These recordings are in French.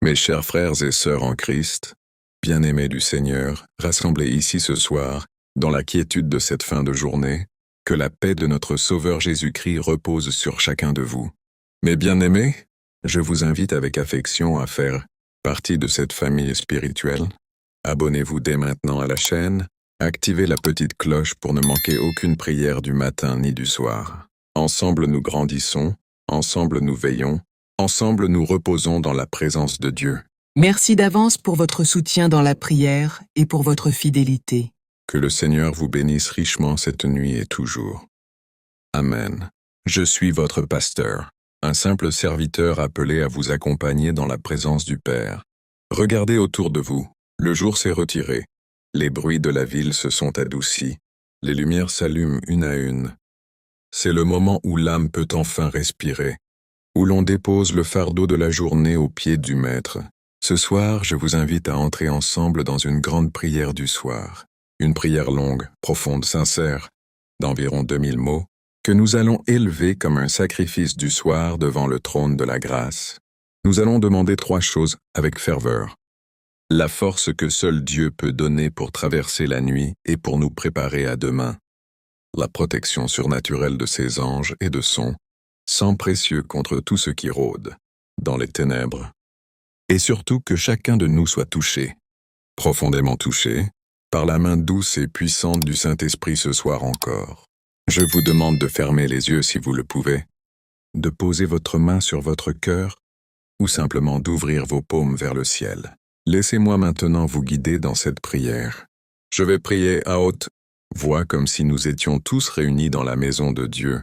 Mes chers frères et sœurs en Christ, bien-aimés du Seigneur, rassemblés ici ce soir, dans la quiétude de cette fin de journée, que la paix de notre Sauveur Jésus-Christ repose sur chacun de vous. Mes bien-aimés, je vous invite avec affection à faire partie de cette famille spirituelle. Abonnez-vous dès maintenant à la chaîne, activez la petite cloche pour ne manquer aucune prière du matin ni du soir. Ensemble nous grandissons, ensemble nous veillons, ensemble nous reposons dans la présence de Dieu. Merci d'avance pour votre soutien dans la prière et pour votre fidélité. Que le Seigneur vous bénisse richement cette nuit et toujours. Amen. Je suis votre pasteur, un simple serviteur appelé à vous accompagner dans la présence du Père. Regardez autour de vous, le jour s'est retiré, les bruits de la ville se sont adoucis, les lumières s'allument une à une. C'est le moment où l'âme peut enfin respirer, où l'on dépose le fardeau de la journée aux pieds du Maître. Ce soir, je vous invite à entrer ensemble dans une grande prière du soir. Une prière longue, profonde, sincère, d'environ 2000 mots, que nous allons élever comme un sacrifice du soir devant le trône de la grâce. Nous allons demander 3 choses avec ferveur. La force que seul Dieu peut donner pour traverser la nuit et pour nous préparer à demain. La protection surnaturelle de ses anges et de son sang précieux contre tout ce qui rôde, dans les ténèbres. Et surtout que chacun de nous soit touché, profondément touché, par la main douce et puissante du Saint-Esprit ce soir encore. Je vous demande de fermer les yeux si vous le pouvez, de poser votre main sur votre cœur, ou simplement d'ouvrir vos paumes vers le ciel. Laissez-moi maintenant vous guider dans cette prière. Je vais prier à haute voix comme si nous étions tous réunis dans la maison de Dieu.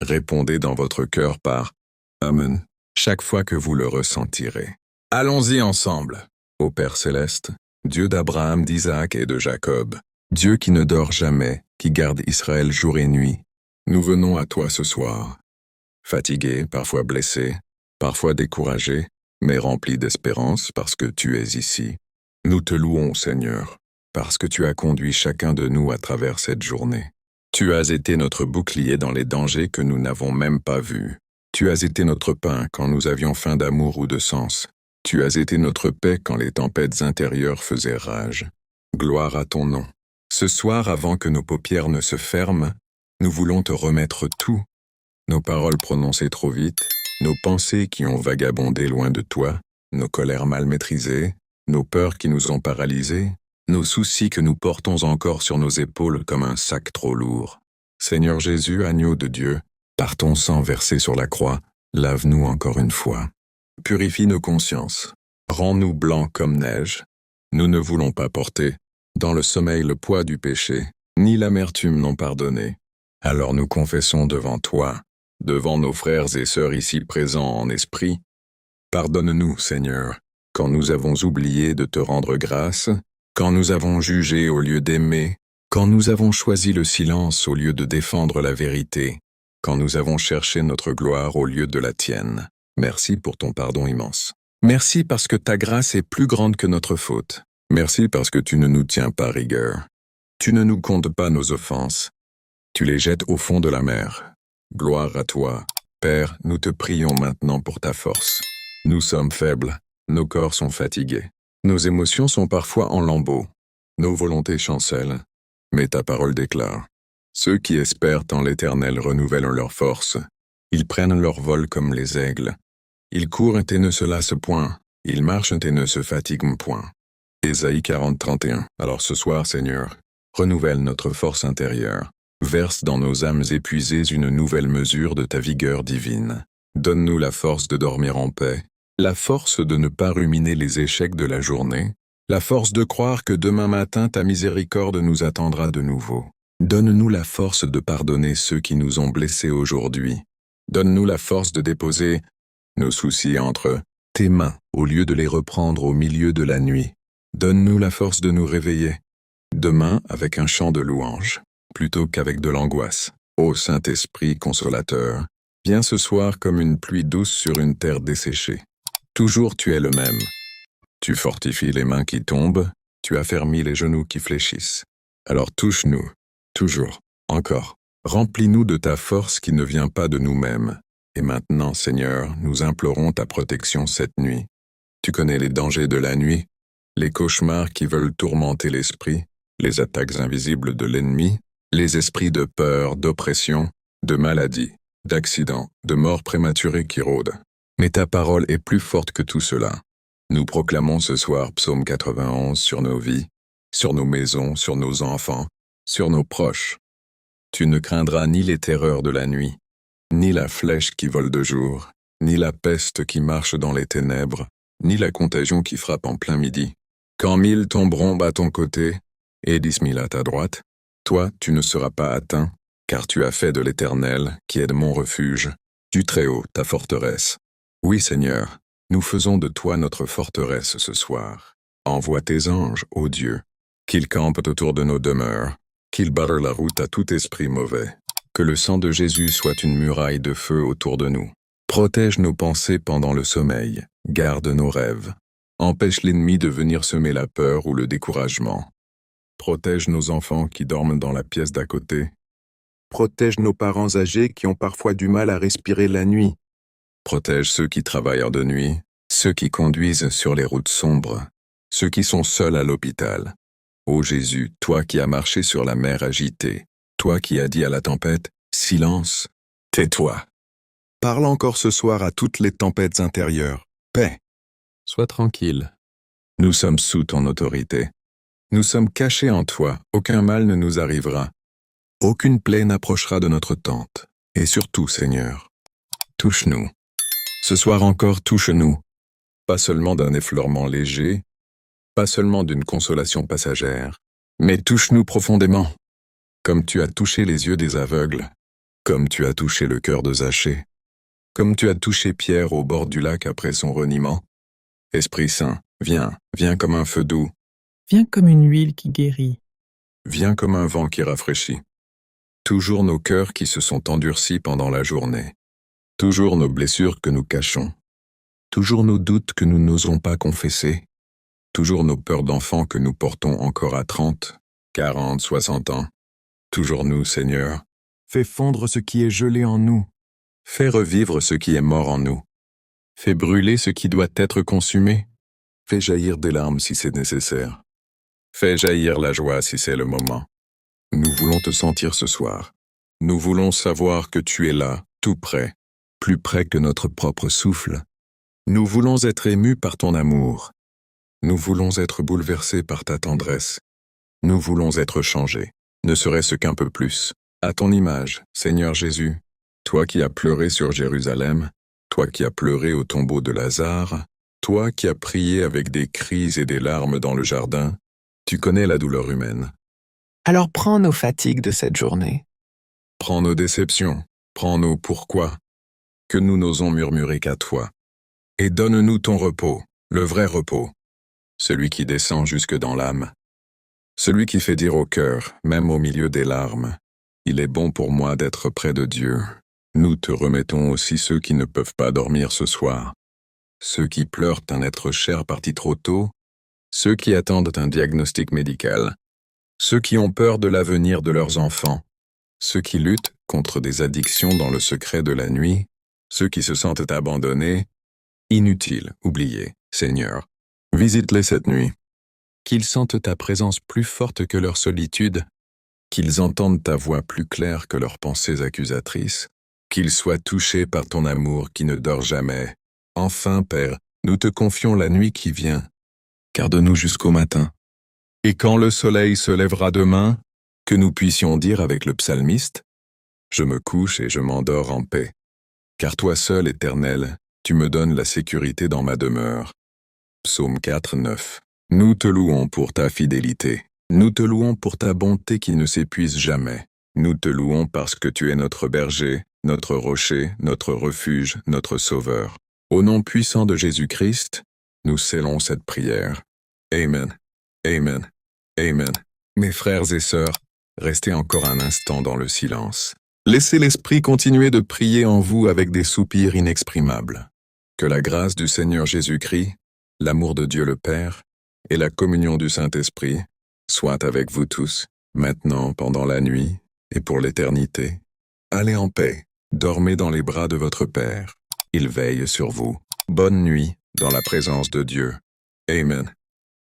Répondez dans votre cœur par « Amen » chaque fois que vous le ressentirez. Allons-y ensemble. Ô Père céleste, Dieu d'Abraham, d'Isaac et de Jacob, Dieu qui ne dort jamais, qui garde Israël jour et nuit, nous venons à toi ce soir. Fatigués, parfois blessés, parfois découragés, mais remplis d'espérance parce que tu es ici. Nous te louons, Seigneur, parce que tu as conduit chacun de nous à travers cette journée. Tu as été notre bouclier dans les dangers que nous n'avons même pas vus. Tu as été notre pain quand nous avions faim d'amour ou de sens. Tu as été notre paix quand les tempêtes intérieures faisaient rage. Gloire à ton nom. Ce soir, avant que nos paupières ne se ferment, nous voulons te remettre tout. Nos paroles prononcées trop vite, nos pensées qui ont vagabondé loin de toi, nos colères mal maîtrisées, nos peurs qui nous ont paralysés, nos soucis que nous portons encore sur nos épaules comme un sac trop lourd. Seigneur Jésus, agneau de Dieu, par ton sang versé sur la croix, lave-nous encore une fois. Purifie nos consciences. Rends-nous blancs comme neige. Nous ne voulons pas porter, dans le sommeil, le poids du péché, ni l'amertume non pardonnée. Alors nous confessons devant toi, devant nos frères et sœurs ici présents en esprit. Pardonne-nous, Seigneur, quand nous avons oublié de te rendre grâce, quand nous avons jugé au lieu d'aimer, quand nous avons choisi le silence au lieu de défendre la vérité, quand nous avons cherché notre gloire au lieu de la tienne. Merci pour ton pardon immense. Merci parce que ta grâce est plus grande que notre faute. Merci parce que tu ne nous tiens pas rigueur. Tu ne nous comptes pas nos offenses. Tu les jettes au fond de la mer. Gloire à toi. Père, nous te prions maintenant pour ta force. Nous sommes faibles, nos corps sont fatigués. Nos émotions sont parfois en lambeaux. Nos volontés chancellent. Mais ta parole déclare. Ceux qui espèrent en l'Éternel renouvellent leur force. Ils prennent leur vol comme les aigles. Ils courent et ne se lassent point. Ils marchent et ne se fatiguent point. Ésaïe 40, 31. Alors ce soir, Seigneur, renouvelle notre force intérieure. Verse dans nos âmes épuisées une nouvelle mesure de ta vigueur divine. Donne-nous la force de dormir en paix, la force de ne pas ruminer les échecs de la journée, la force de croire que demain matin ta miséricorde nous attendra de nouveau. Donne-nous la force de pardonner ceux qui nous ont blessés aujourd'hui. Donne-nous la force de déposer nos soucis entre tes mains au lieu de les reprendre au milieu de la nuit. Donne-nous la force de nous réveiller demain avec un chant de louange, plutôt qu'avec de l'angoisse. Ô Saint-Esprit consolateur, viens ce soir comme une pluie douce sur une terre desséchée. Toujours tu es le même. Tu fortifies les mains qui tombent, tu affermis les genoux qui fléchissent. Alors touche-nous, toujours, encore. Remplis-nous de ta force qui ne vient pas de nous-mêmes. Et maintenant, Seigneur, nous implorons ta protection cette nuit. Tu connais les dangers de la nuit, les cauchemars qui veulent tourmenter l'esprit, les attaques invisibles de l'ennemi, les esprits de peur, d'oppression, de maladie, d'accidents, de mort prématurée qui rôdent. Mais ta parole est plus forte que tout cela. Nous proclamons ce soir Psaume 91 sur nos vies, sur nos maisons, sur nos enfants, sur nos proches. Tu ne craindras ni les terreurs de la nuit, ni la flèche qui vole de jour, ni la peste qui marche dans les ténèbres, ni la contagion qui frappe en plein midi. Quand 1000 tomberont à ton côté, et 10 000 à ta droite, toi tu ne seras pas atteint, car tu as fait de l'Éternel, qui est de mon refuge, du Très-Haut ta forteresse. Oui Seigneur, nous faisons de toi notre forteresse ce soir. Envoie tes anges, ô Dieu, qu'ils campent autour de nos demeures, qu'ils barrent la route à tout esprit mauvais. Que le sang de Jésus soit une muraille de feu autour de nous. Protège nos pensées pendant le sommeil, garde nos rêves. Empêche l'ennemi de venir semer la peur ou le découragement. Protège nos enfants qui dorment dans la pièce d'à côté. Protège nos parents âgés qui ont parfois du mal à respirer la nuit. Protège ceux qui travaillent de nuit, ceux qui conduisent sur les routes sombres, ceux qui sont seuls à l'hôpital. Ô Jésus, toi qui as marché sur la mer agitée, toi qui as dit à la tempête, « Silence, tais-toi ». Parle encore ce soir à toutes les tempêtes intérieures. Paix. Sois tranquille. Nous sommes sous ton autorité. Nous sommes cachés en toi, aucun mal ne nous arrivera. Aucune plaie n'approchera de notre tente. Et surtout, Seigneur, touche-nous. Ce soir encore, touche-nous. Pas seulement d'un effleurement léger, pas seulement d'une consolation passagère, mais touche-nous profondément. Comme tu as touché les yeux des aveugles, comme tu as touché le cœur de Zachée, comme tu as touché Pierre au bord du lac après son reniement. Esprit Saint, viens comme un feu doux. Viens comme une huile qui guérit. Viens comme un vent qui rafraîchit. Toujours nos cœurs qui se sont endurcis pendant la journée. Toujours nos blessures que nous cachons. Toujours nos doutes que nous n'osons pas confesser. Toujours nos peurs d'enfants que nous portons encore à 30, 40, 60 ans. Toujours nous, Seigneur. Fais fondre ce qui est gelé en nous. Fais revivre ce qui est mort en nous. Fais brûler ce qui doit être consumé. Fais jaillir des larmes si c'est nécessaire. Fais jaillir la joie si c'est le moment. Nous voulons te sentir ce soir. Nous voulons savoir que tu es là, tout près, plus près que notre propre souffle. Nous voulons être émus par ton amour. Nous voulons être bouleversés par ta tendresse. Nous voulons être changés, ne serait-ce qu'un peu plus. À ton image, Seigneur Jésus, toi qui as pleuré sur Jérusalem, toi qui as pleuré au tombeau de Lazare, toi qui as prié avec des cris et des larmes dans le jardin, tu connais la douleur humaine. Alors prends nos fatigues de cette journée. Prends nos déceptions, prends nos pourquoi, que nous n'osons murmurer qu'à toi. Et donne-nous ton repos, le vrai repos, celui qui descend jusque dans l'âme, celui qui fait dire au cœur, même au milieu des larmes, « Il est bon pour moi d'être près de Dieu ». Nous te remettons aussi ceux qui ne peuvent pas dormir ce soir, ceux qui pleurent un être cher parti trop tôt, ceux qui attendent un diagnostic médical, ceux qui ont peur de l'avenir de leurs enfants, ceux qui luttent contre des addictions dans le secret de la nuit, ceux qui se sentent abandonnés, inutiles, oubliés, Seigneur. Visite-les cette nuit. Qu'ils sentent ta présence plus forte que leur solitude, qu'ils entendent ta voix plus claire que leurs pensées accusatrices, qu'ils soient touchés par ton amour qui ne dort jamais. Enfin, Père, nous te confions la nuit qui vient. Garde-nous jusqu'au matin. Et quand le soleil se lèvera demain, que nous puissions dire avec le psalmiste, « Je me couche et je m'endors en paix. Car toi seul, Éternel, tu me donnes la sécurité dans ma demeure. » Psaume 4, 9. Nous te louons pour ta fidélité. Nous te louons pour ta bonté qui ne s'épuise jamais. Nous te louons parce que tu es notre berger, notre rocher, notre refuge, notre sauveur. Au nom puissant de Jésus-Christ, nous scellons cette prière. Amen. Amen. Amen. Mes frères et sœurs, restez encore un instant dans le silence. Laissez l'Esprit continuer de prier en vous avec des soupirs inexprimables. Que la grâce du Seigneur Jésus-Christ, l'amour de Dieu le Père et la communion du Saint-Esprit soient avec vous tous, maintenant, pendant la nuit et pour l'éternité. Allez en paix, dormez dans les bras de votre Père. Il veille sur vous. Bonne nuit. dans la présence de Dieu. Amen.